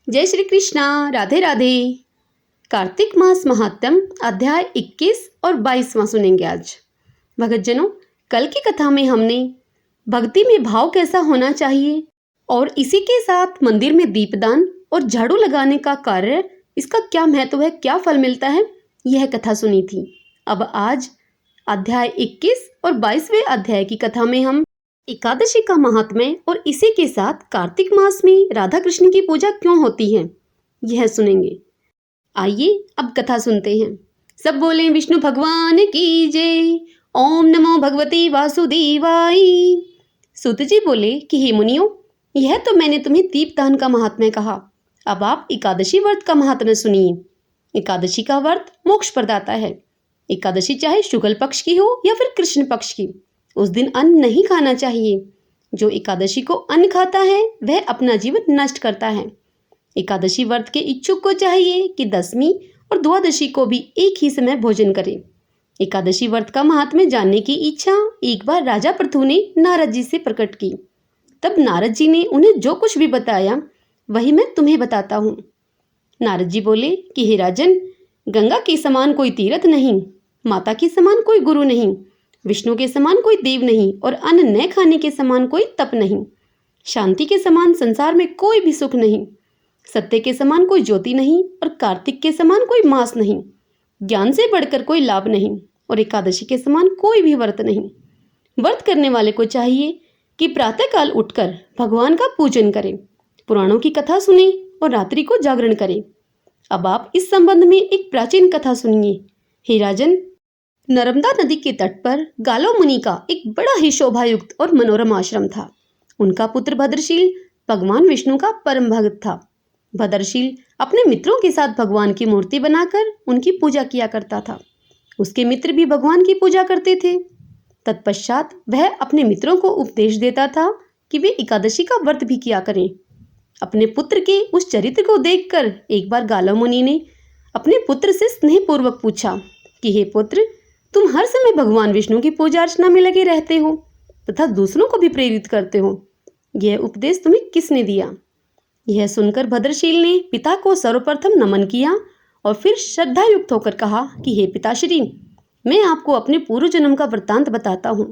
जय श्री कृष्णा। राधे राधे। कार्तिक मास महात्म अध्याय 21 और 22वां सुनेंगे आज। भगतजनों, कल की कथा में हमने भक्ति में भाव कैसा होना चाहिए और इसी के साथ मंदिर में दीपदान और झाड़ू लगाने का कार्य, इसका क्या महत्व है, क्या फल मिलता है, यह कथा सुनी थी। अब आज अध्याय 21 और 22वें अध्याय की कथा में हम एकादशी का महात्म्य और इसी के साथ कार्तिक मास में राधा कृष्ण की पूजा क्यों होती है, यह सुनेंगे। आइए अब कथा सुनते हैं। सब बोले विष्णु भगवान की जय। ओम नमो भगवते वासुदेवाय। सूत जी बोले कि हे मुनियों, यह तो मैंने तुम्हें दीपदान का महात्म्य कहा, अब आप एकादशी व्रत का महात्म्य सुनिए। एकादशी का व्रत मोक्ष प्रदाता है। एकादशी चाहे शुक्ल पक्ष की हो या फिर कृष्ण पक्ष की, उस दिन अन्न नहीं खाना चाहिए। जो एकादशी को अन्न खाता है वह अपना जीवन नष्ट करता है। एकादशी व्रत के इच्छुक को चाहिए कि दसवीं और द्वादशी को भी एक ही समय भोजन करें। एकादशी व्रत का महात्म्य जानने की इच्छा एक बार राजा पृथु ने नारद जी से प्रकट की। तब नारद जी ने उन्हें जो कुछ भी बताया वही मैं तुम्हें बताता हूँ। नारद जी बोले कि हे राजन, गंगा के समान कोई तीर्थ नहीं, माता के समान कोई गुरु नहीं, विष्णु के समान कोई देव नहीं और अन्न न खाने के समान कोई तप नहीं। शांति के समान संसार में कोई भी सुख नहीं। सत्य के समान कोई ज्योति नहीं और कार्तिक के समान कोई मास नहीं। ज्ञान से बढ़कर कोई लाभ नहीं और एकादशी के समान कोई भी व्रत नहीं। व्रत करने वाले को चाहिए कि प्रातःकाल उठकर भगवान का पूजन करें, पुराणों की कथा सुने और रात्रि को जागरण करें। अब आप इस संबंध में एक प्राचीन कथा सुनिए। हे राजन, नर्मदा नदी के तट पर गालो मुनि का एक बड़ा ही शोभायुक्त और मनोरम आश्रम था। उनका पुत्र भद्रशील भगवान विष्णु का परम भक्त था। भद्रशील अपने मित्रों के साथ भगवान की मूर्ति बनाकर उनकी पूजा किया करता था। उसके मित्र भी भगवान की पूजा करते थे। तत्पश्चात वह अपने मित्रों को उपदेश देता था कि वे एकादशी का व्रत भी किया करें। अपने पुत्र के उस चरित्र को देखकर एक बार गालो मुनि ने अपने पुत्र से स्नेहपूर्वक पूछा कि हे पुत्र, तुम हर समय भगवान विष्णु की पूजा अर्चना में लगे रहते हो तथा दूसरों को भी प्रेरित करते हो, यह उपदेश तुम्हें किसने दिया? यह सुनकर भद्रशील ने पिता को सर्वप्रथम नमन किया और फिर श्रद्धा युक्त होकर कहा कि हे पिताश्री, मैं आपको अपने पूर्व जन्म का वृत्तांत बताता हूँ।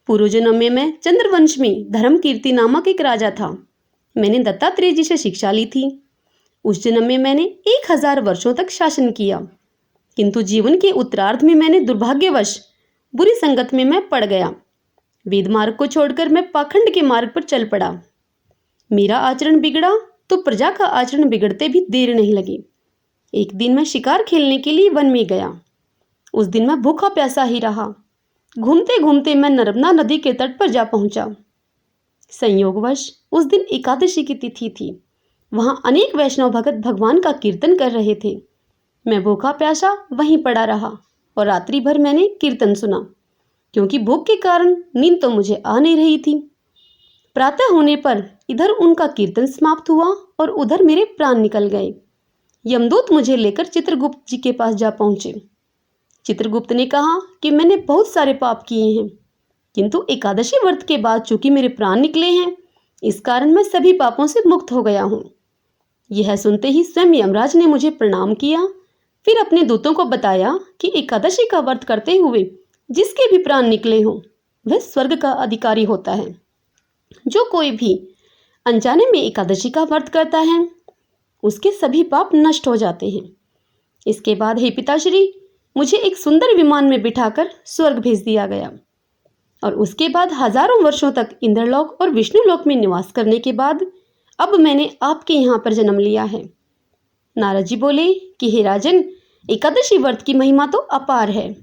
पूर्व जन्म में मैं चंद्रवंश में धर्मकीर्ति नामक एक राजा था। मैंने दत्तात्रेय जी से शिक्षा ली थी। उस जन्म में मैंने 1000 वर्षों तक शासन किया, किंतु जीवन के उत्तरार्ध में मैंने दुर्भाग्यवश बुरी संगत में मैं पड़ गया। वेद मार्ग को छोड़कर मैं पाखंड के मार्ग पर चल पड़ा। मेरा आचरण बिगड़ा तो प्रजा का आचरण बिगड़ते भी देर नहीं लगी। एक दिन मैं शिकार खेलने के लिए वन में गया। उस दिन मैं भूखा प्यासा ही रहा। घूमते घूमते मैं नर्मदा नदी के तट पर जा पहुंचा। संयोगवश उस दिन एकादशी की तिथि थी। वहां अनेक वैष्णव भगत भगवान का कीर्तन कर रहे थे। मैं भूखा प्यासा वहीं पड़ा रहा और रात्रि भर मैंने कीर्तन सुना, क्योंकि भूख के कारण नींद तो मुझे आ नहीं रही थी। प्रातः होने पर इधर उनका कीर्तन समाप्त हुआ और उधर मेरे प्राण निकल गए। यमदूत मुझे लेकर चित्रगुप्त जी के पास जा पहुंचे। चित्रगुप्त ने कहा कि मैंने बहुत सारे पाप किए हैं, किंतु एकादशी व्रत के बाद चूंकि मेरे प्राण निकले हैं, इस कारण मैं सभी पापों से मुक्त हो गया हूँ। यह सुनते ही स्वयं यमराज ने मुझे प्रणाम किया, फिर अपने दूतों को बताया कि एकादशी का व्रत करते हुए जिसके भी प्राण निकले हों वह स्वर्ग का अधिकारी होता है। जो कोई भी अनजाने में एकादशी का व्रत करता है उसके सभी पाप नष्ट हो जाते हैं। इसके बाद हे पिताश्री, मुझे एक सुंदर विमान में बिठाकर स्वर्ग भेज दिया गया और उसके बाद हजारों वर्षों तक इंद्रलोक और विष्णुलोक में निवास करने के बाद अब मैंने आपके यहाँ पर जन्म लिया है। नारद जी बोले कि हे राजन, एकादशी व्रत की महिमा तो अपार है।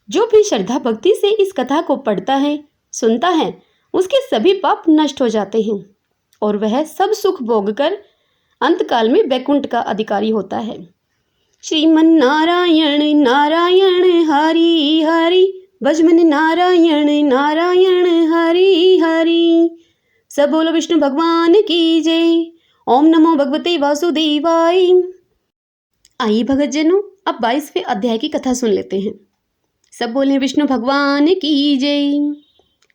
जो भी श्रद्धा भक्ति से इस कथा को पढ़ता है, सुनता है, उसके सभी पाप नष्ट हो जाते हैं और वह सब सुख भोग कर अंतकाल में वैकुंठ का अधिकारी होता है। श्रीमन नारायण नारायण हरि हरि, भजमन नारायण नारायण हरि हरि। सब बोलो विष्णु भगवान की जय। ओम नमो भगवते वासुदेवाय। आइए भगतजनों, अब 22वें अध्याय की कथा सुन लेते हैं। सब बोले विष्णु भगवान की जय।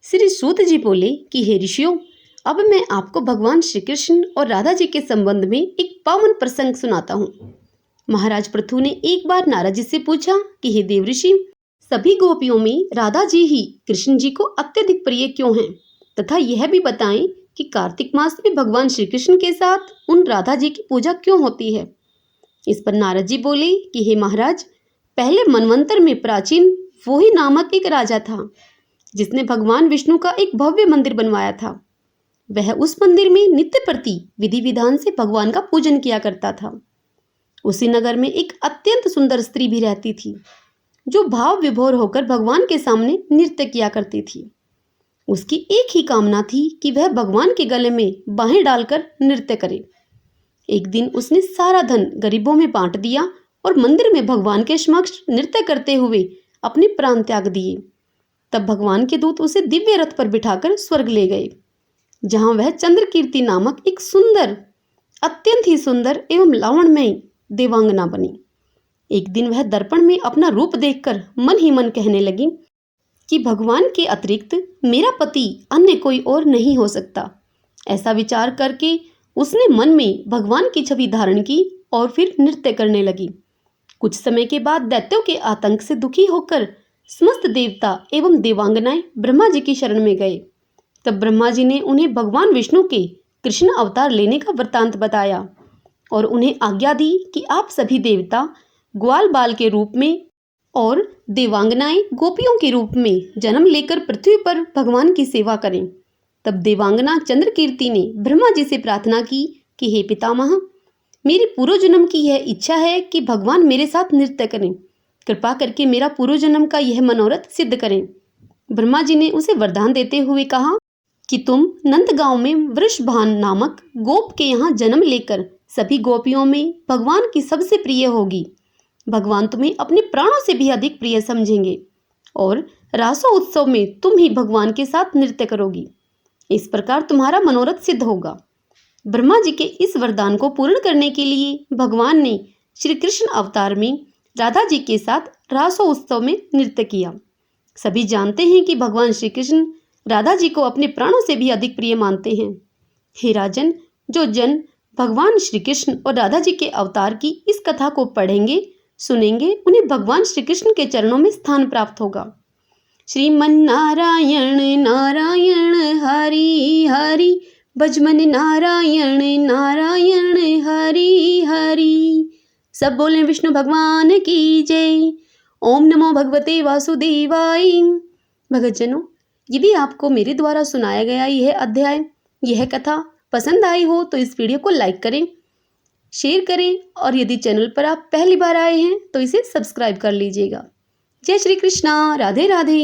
श्री सूत जी बोले कि हे ऋषियों, अब मैं आपको भगवान श्री कृष्ण और राधा जी के संबंध में एक पावन प्रसंग सुनाता हूँ। महाराज पृथु ने एक बार नारद जी से पूछा कि हे देवऋषि, सभी गोपियों में राधा जी ही कृष्ण जी को अत्यधिक प्रिय क्यों हैं, तथा यह भी बताएं कि कार्तिक मास में भगवान श्री कृष्ण के साथ उन राधा जी की पूजा क्यों होती है। इस पर नारद जी बोले कि हे महाराज, पहले मनवंतर में प्राचीन वोही नामक एक राजा था जिसने भगवान विष्णु का एक भव्य मंदिर बनवाया था। वह उस मंदिर में नित्य प्रति विधि विधान से भगवान का पूजन किया करता था। उसी नगर में एक अत्यंत सुंदर स्त्री भी रहती थी जो भाव विभोर होकर भगवान के सामने नृत्य किया करती थी। उसकी एक ही कामना थी कि वह भगवान के गले में बाहें डालकर नृत्य करे। एक दिन उसने सारा धन गरीबों में बांट दिया और मंदिर में भगवान के समक्ष नृत्य करते हुए अपने प्राण त्याग दिए। तब भगवान के दूत उसे दिव्य रथ पर बिठाकर स्वर्ग ले गए, जहां वह चंद्रकीर्ति नामक एक सुंदर, अत्यंत ही सुंदर एवं लावण्यमयी देवांगना बनी। एक दिन वह दर्पण में अपना रूप देखकर मन ही मन कहने लगी कि भगवान के अतिरिक्त मेरा पति अन्य कोई और नहीं हो सकता। ऐसा विचार करके उसने मन में भगवान की छवि धारण की और फिर नृत्य करने लगी। कुछ समय के बाद दैत्यों के आतंक से दुखी होकर समस्त देवता एवं देवांगनाएं ब्रह्मा जी की शरण में गए। तब ब्रह्मा जी ने उन्हें भगवान विष्णु के कृष्ण अवतार लेने का वृत्तांत बताया और उन्हें आज्ञा दी कि आप सभी देवता ग्वाल बाल के रूप में और देवांगनाएं गोपियों के रूप में जन्म लेकर पृथ्वी पर भगवान की सेवा करें। तब देवांगना चंद्रकीर्ति ने ब्रह्मा जी से प्रार्थना की कि हे पितामह, मेरी पूर्व जन्म की यह इच्छा है कि भगवान मेरे साथ नृत्य करें। कृपा करके मेरा पूर्व जन्म का यह मनोरथ सिद्ध करें। ब्रह्मा जी ने उसे वरदान देते हुए कहा कि तुम नंदगांव में वृषभान नामक गोप के यहाँ जन्म लेकर सभी गोपियों में भगवान की सबसे प्रिय होगी। भगवान तुम्हें अपने प्राणों से भी अधिक प्रिय समझेंगे और रासो उत्सव में तुम ही भगवान के साथ नृत्य करोगी। इस प्रकार तुम्हारा मनोरथ सिद्ध होगा। ब्रह्मा जी के इस वरदान को पूर्ण करने के लिए भगवान ने श्री कृष्ण अवतार में राधा जी के साथ रासो उत्सव में नृत्य किया। सभी जानते हैं कि भगवान श्री कृष्ण राधा जी को अपने प्राणों से भी अधिक प्रिय मानते हैं। हे राजन, जो जन भगवान श्री कृष्ण और राधा जी के अवतार की इस कथा को पढ़ेंगे, सुनेंगे, उन्हें भगवान श्री कृष्ण के चरणों में स्थान प्राप्त होगा। श्रीमन नारायण नारायण हरि हरि, भजमन नारायण नारायण हरि हरि। सब बोलें विष्णु भगवान की जय। ओम नमो भगवते वासुदेवाय। भगतजनों, यदि आपको मेरे द्वारा सुनाया गया यह अध्याय, यह कथा पसंद आई हो तो इस वीडियो को लाइक करें, शेयर करें और यदि चैनल पर आप पहली बार आए हैं तो इसे सब्सक्राइब कर लीजिएगा। जय श्री कृष्णा, राधे राधे।